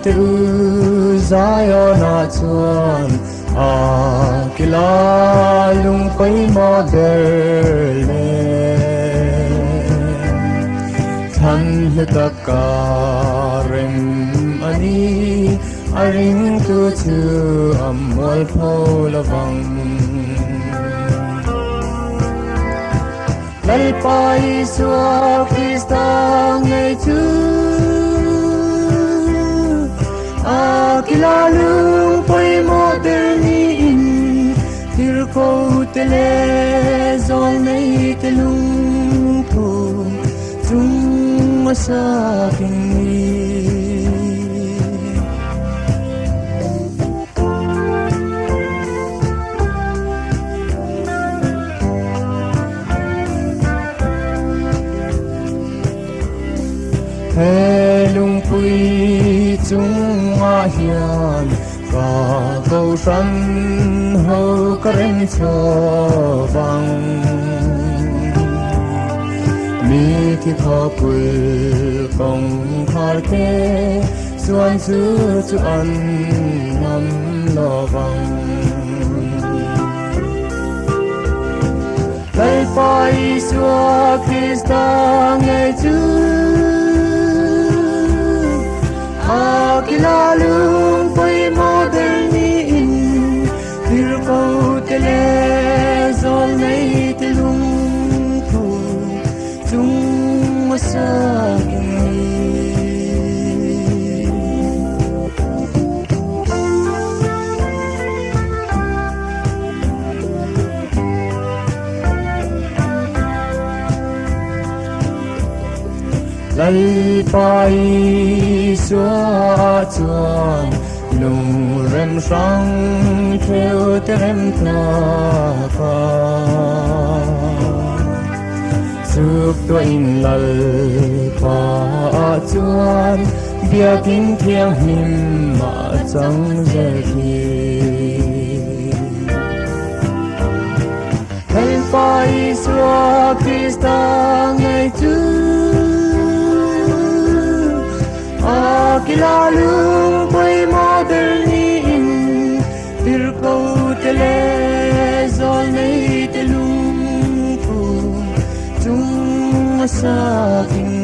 te u Zion a chuan a kila lung pai ma ber le than le taka rem ani aring tu chu amol pho lavang lal pai sua Krista ngai chu akila lung pai mo derni in tir ko tele zol nei te lung tu chung masaking ni lung pui chung a hian ka ko san ho karen cho bang mi ki kho pui kong khar ke suan chu chu an nam lo bang lai pai sua Krista ngai chu akila lung pai mo derni in tir ko tele zol nei te lung tu chung masaking lal pai xóa chuan lung rem sang theo te rem na pa suk to in lal pa chuan bia kin thiang him ma chang je thi lal pai xóa Krista ngai chu akila lung pai mo derni in tir ko tele zol nei te lung tu chung masaking